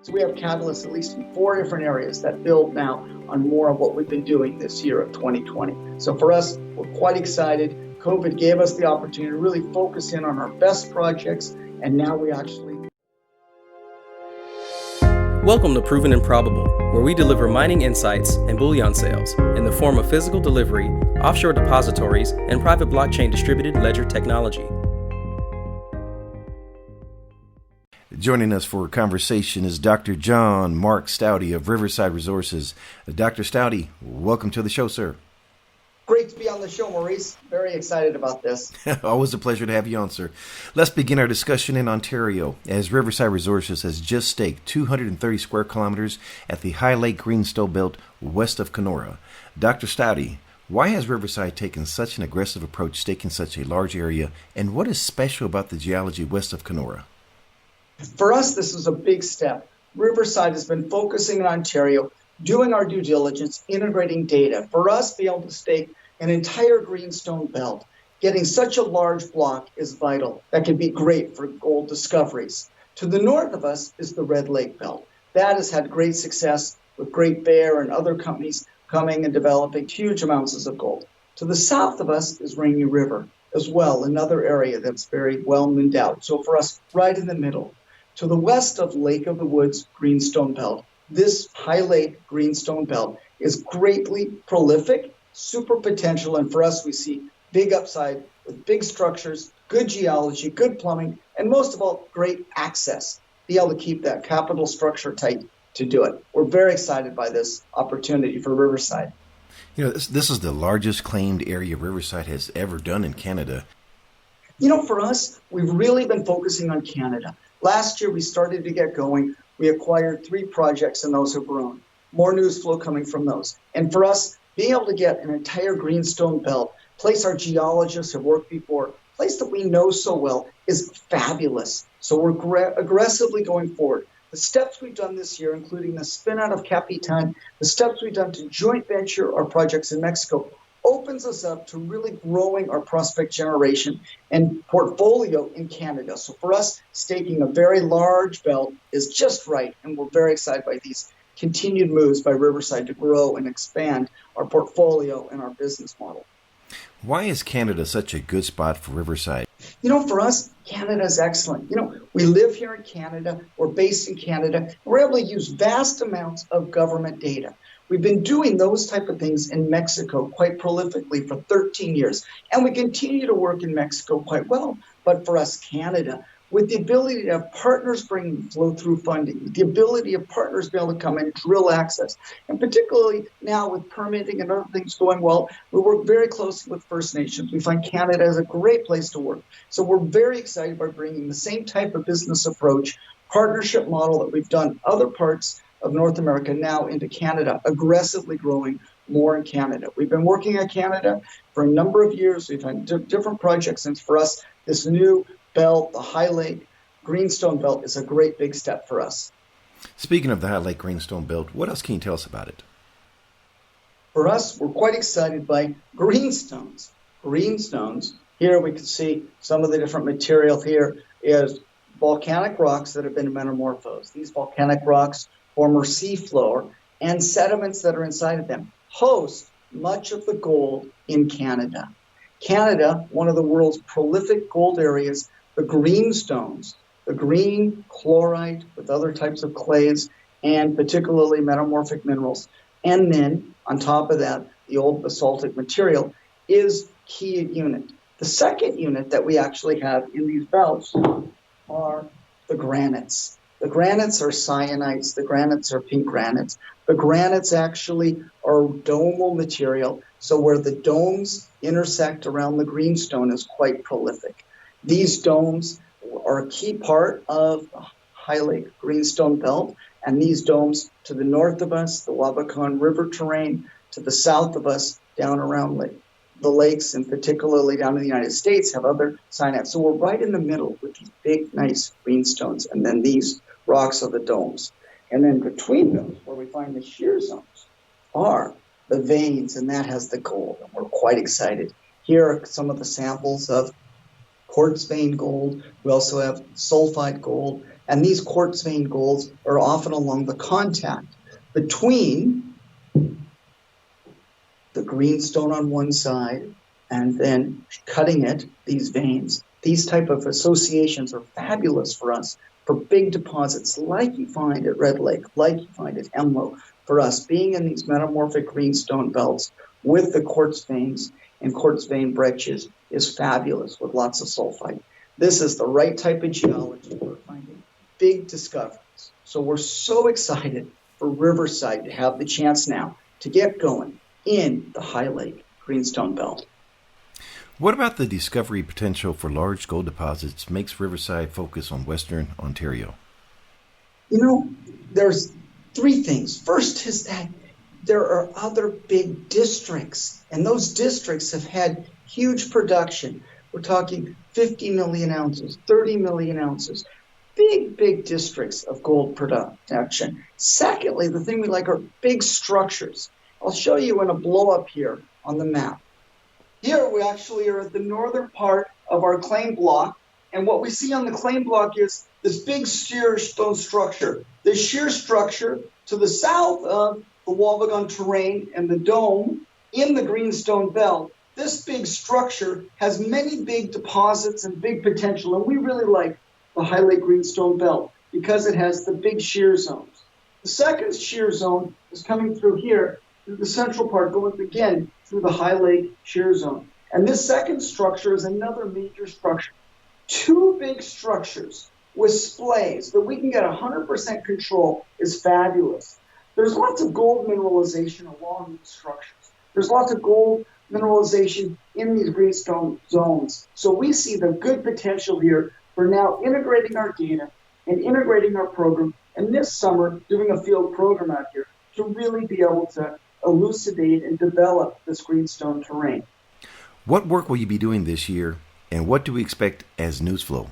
So we have catalysts at least in 4 different areas that build now on more of what we've been doing this year of 2020. So for us, we're quite excited. COVID gave us the opportunity to really focus in on our best projects, and now we actually... Welcome to Proven and Probable, where we deliver mining insights and bullion sales in the form of physical delivery, offshore depositories, and private blockchain distributed ledger technology. Joining us for a conversation is Dr. John Mark Stouty of Riverside Resources. Dr. Stouty, welcome to the show, sir. Great to be on the show, Maurice. Very excited about this. Always a pleasure to have you on, sir. Let's begin our discussion in Ontario, as Riverside Resources has just staked 230 square kilometers at the High Lake Greenstone Belt west of Kenora. Dr. Stouty, why has Riverside taken such an aggressive approach staking such a large area, and what is special about the geology west of Kenora? For us, this is a big step. Riverside has been focusing in Ontario, doing our due diligence, integrating data. For us to be able to stake an entire greenstone belt, getting such a large block is vital. That can be great for gold discoveries. To the north of us is the Red Lake Belt. That has had great success with Great Bear and other companies coming and developing huge amounts of gold. To the south of us is Rainy River as well, another area that's very well endowed. So for us, right in the middle. To the west of Lake of the Woods Greenstone Belt, this High Lake Greenstone Belt is greatly prolific, super potential, and for us we see big upside with big structures, good geology, good plumbing, and most of all, great access. Be able to keep that capital structure tight to do it. We're very excited by this opportunity for Riverside. You know, this is the largest claimed area Riverside has ever done in Canada. You know, for us, we've really been focusing on Canada. Last year, we started to get going. We acquired 3 projects, and those have grown. More news flow coming from those. And for us, being able to get an entire greenstone belt, place our geologists have worked before, place that we know so well, is fabulous. So we're aggressively going forward. The steps we've done this year, including the spin out of Capitan, the steps we've done to joint venture our projects in Mexico, opens us up to really growing our prospect generation and portfolio in Canada. So for us, staking a very large belt is just right, and we're very excited by these continued moves by Riverside to grow and expand our portfolio and our business model. Why is Canada such a good spot for Riverside? You know, for us, Canada is excellent. You know, we live here in Canada, we're based in Canada, and we're able to use vast amounts of government data. We've been doing those type of things in Mexico quite prolifically for 13 years, and we continue to work in Mexico quite well. But for us, Canada, with the ability to have partners bring flow-through funding, the ability of partners be able to come and drill access, and particularly now with permitting and other things going well, we work very closely with First Nations. We find Canada is a great place to work. So we're very excited by bringing the same type of business approach, partnership model that we've done other parts of North America now into Canada, aggressively growing more in Canada. We've been working in Canada for a number of years. We've had different projects, and for us, this new belt, the High Lake Greenstone Belt, is a great big step for us. Speaking of the High Lake Greenstone Belt, what else can you tell us about it? For us, we're quite excited by greenstones. Greenstones, here we can see some of the different material here is volcanic rocks that have been metamorphosed. These volcanic rocks, former seafloor, and sediments that are inside of them host much of the gold in Canada. Canada, one of the world's prolific gold areas, the greenstones, the green chlorite with other types of clays, and particularly metamorphic minerals. And then, on top of that, the old basaltic material is key unit. The second unit that we actually have in these belts are the granites. The granites are cyanites, the granites are pink granites. The granites actually are domal material, so where the domes intersect around the greenstone is quite prolific. These domes are a key part of the High Lake Greenstone Belt, and these domes to the north of us, the Wabakon River terrain, to the south of us, down around the lakes, and particularly down in the United States, have other cyanites. So we're right in the middle with these big, nice greenstones, and then these rocks are the domes. And then between those, where we find the shear zones, are the veins, and that has the gold, and we're quite excited. Here are some of the samples of quartz vein gold. We also have sulfide gold, And these quartz vein golds are often along the contact between the greenstone on one side and then cutting it, these veins. These type of associations are fabulous for us for big deposits like you find at Red Lake, like you find at Hemlo. For us, being in these metamorphic greenstone belts with the quartz veins and quartz vein breccias is fabulous with lots of sulfide. This is the right type of geology for finding big discoveries. So we're so excited for Riverside to have the chance now to get going in the High Lake Greenstone Belt. What about the discovery potential for large gold deposits makes Riverside focus on Western Ontario? There's three things. First is that there are other big districts, and those districts have had huge production. We're talking 50 million ounces, 30 million ounces, big districts of gold production. Secondly, the thing we like are big structures. I'll show you in a blow up here on the map. Here we actually are at the northern part of our claim block, and what we see on the claim block is this big shear stone structure. The shear structure to the south of the Wabagon terrain and the dome in the Greenstone Belt, this big structure has many big deposits and big potential, and we really like the High Lake Greenstone Belt because it has the big shear zones. The second shear zone is coming through here, through the central part, going again through the High Lake shear zone. And this second structure is another major structure. Two big structures with splays that we can get 100% control is fabulous. There's lots of gold mineralization along these structures. There's lots of gold mineralization in these greenstone zones. So we see the good potential here for now integrating our data and integrating our program, and this summer doing a field program out here to really be able to elucidate and develop this greenstone terrain. What work will you be doing this year, and what do we expect as news flow?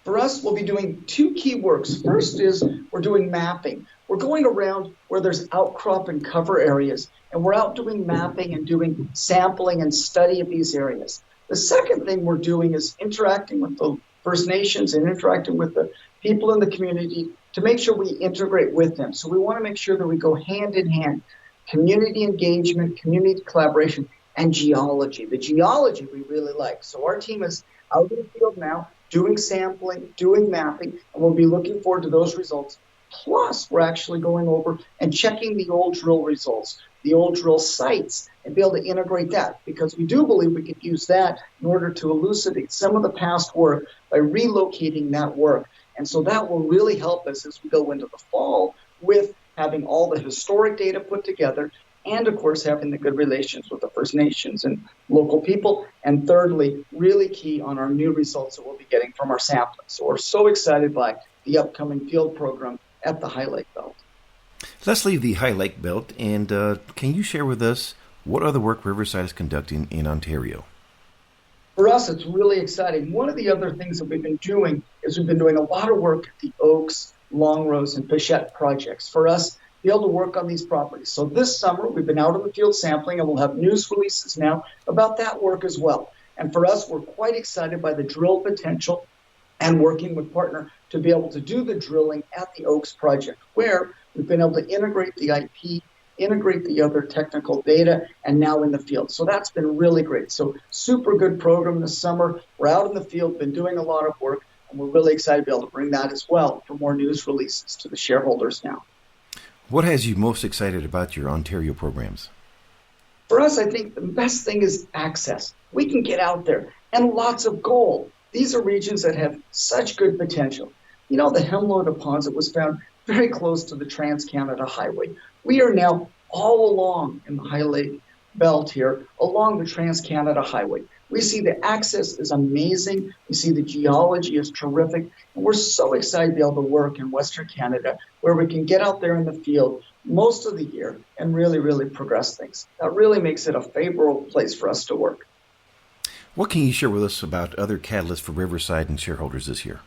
For us, we'll be doing two key works. First is we're doing mapping. We're going around where there's outcrop and cover areas, and we're out doing mapping and doing sampling and study of these areas. The second thing we're doing is interacting with the First Nations and interacting with the people in the community to make sure we integrate with them. So we want to make sure that we go hand in hand. Community engagement, community collaboration, and geology. The geology we really like. So our team is out in the field now, doing sampling, doing mapping, and we'll be looking forward to those results. Plus, we're actually going over and checking the old drill results, the old drill sites, and be able to integrate that, because we do believe we could use that in order to elucidate some of the past work by relocating that work. And so that will really help us as we go into the fall with having all the historic data put together, and of course having the good relations with the First Nations and local people. And thirdly, really key on our new results that we'll be getting from our sampling. So we're so excited by the upcoming field program at the High Lake Belt. Let's leave the High Lake Belt, and can you share with us what other work Riverside is conducting in Ontario? For us, it's really exciting. One of the other things that we've been doing is we've been doing a lot of work at the Oaks, Longrose, and Fichette projects for us to be able to work on these properties. So this summer, we've been out in the field sampling, and we'll have news releases now about that work as well. And for us, we're quite excited by the drill potential and working with partner to be able to do the drilling at the Oaks project, where we've been able to integrate the IP, integrate the other technical data, and now in the field. So that's been really great. So super good program this summer. We're out in the field, been doing a lot of work, and we're really excited to be able to bring that as well for more news releases to the shareholders now. What has you most excited about your Ontario programs? For us, I think the best thing is access. We can get out there, and lots of gold. These are regions that have such good potential. The Hemlo deposit was found very close to the Trans-Canada Highway. We are now all along in the High Lake Belt here, along the Trans-Canada Highway. We see the access is amazing. We see the geology is terrific. And we're so excited to be able to work in Western Canada, where we can get out there in the field most of the year and really, really progress things. That really makes it a favorable place for us to work. What can you share with us about other catalysts for Riverside and shareholders this year?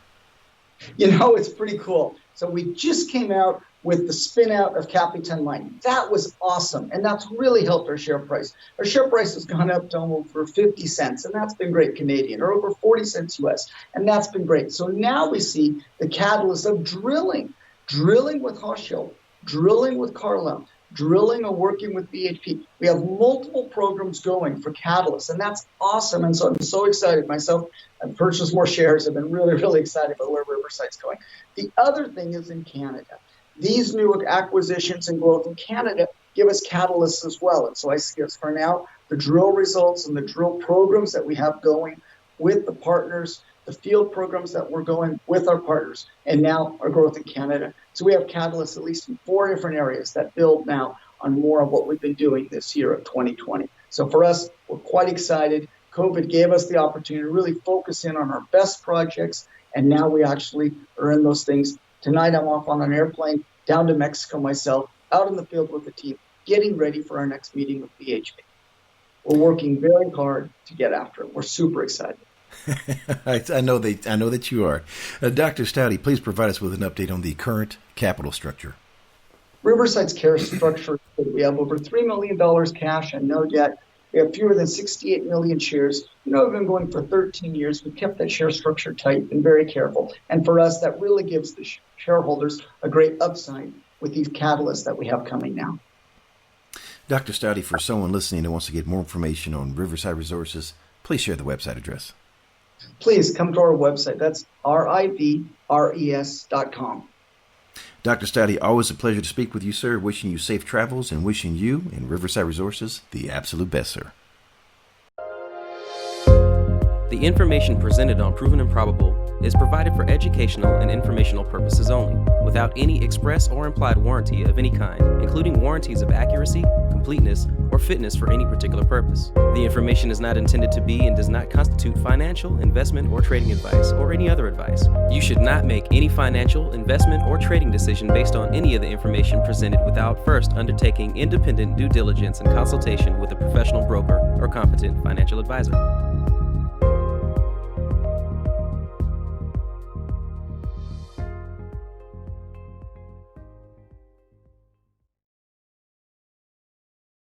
It's pretty cool. So we just came out with the spin out of Capitan Mining. That was awesome. And that's really helped our share price. Our share price has gone up to over 50 cents, and that's been great Canadian, or over 40 cents US. And that's been great. So now we see the catalyst of drilling with Hochschild, drilling with Carlyle, drilling or working with BHP. We have multiple programs going for catalysts, and that's awesome. And so I'm so excited myself. I've purchased more shares. I've been really, really excited about where Riverside's going. The other thing is in Canada. These new acquisitions and growth in Canada give us catalysts as well. And so I see us for now, the drill results and the drill programs that we have going with the partners, the field programs that we're going with our partners, and now our growth in Canada. So we have catalysts at least in 4 different areas that build now on more of what we've been doing this year of 2020. So for us, we're quite excited. COVID gave us the opportunity to really focus in on our best projects, and now we actually are in those things. Tonight I'm off on an airplane down to Mexico myself, out in the field with the team, getting ready for our next meeting with BHP. We're working very hard to get after it. We're super excited. I know that you are. Dr. Stouty, please provide us with an update on the current capital structure. Riverside's care structure, we have over $3 million cash and no debt. We have fewer than 68 million shares. We've been going for 13 years. We've kept that share structure tight and very careful. And for us, that really gives the shareholders a great upside with these catalysts that we have coming now. Dr. Stouty, for someone listening who wants to get more information on Riverside Resources, please share the website address. Please come to our website. That's rivres.com. Dr. Stouty, always a pleasure to speak with you, sir. Wishing you safe travels and wishing you and Riverside Resources the absolute best, sir. The information presented on Proven and Probable is provided for educational and informational purposes only, without any express or implied warranty of any kind, including warranties of accuracy, completeness, or fitness for any particular purpose. The information is not intended to be and does not constitute financial, investment, or trading advice, or any other advice. You should not make any financial, investment, or trading decision based on any of the information presented without first undertaking independent due diligence and consultation with a professional broker or competent financial advisor.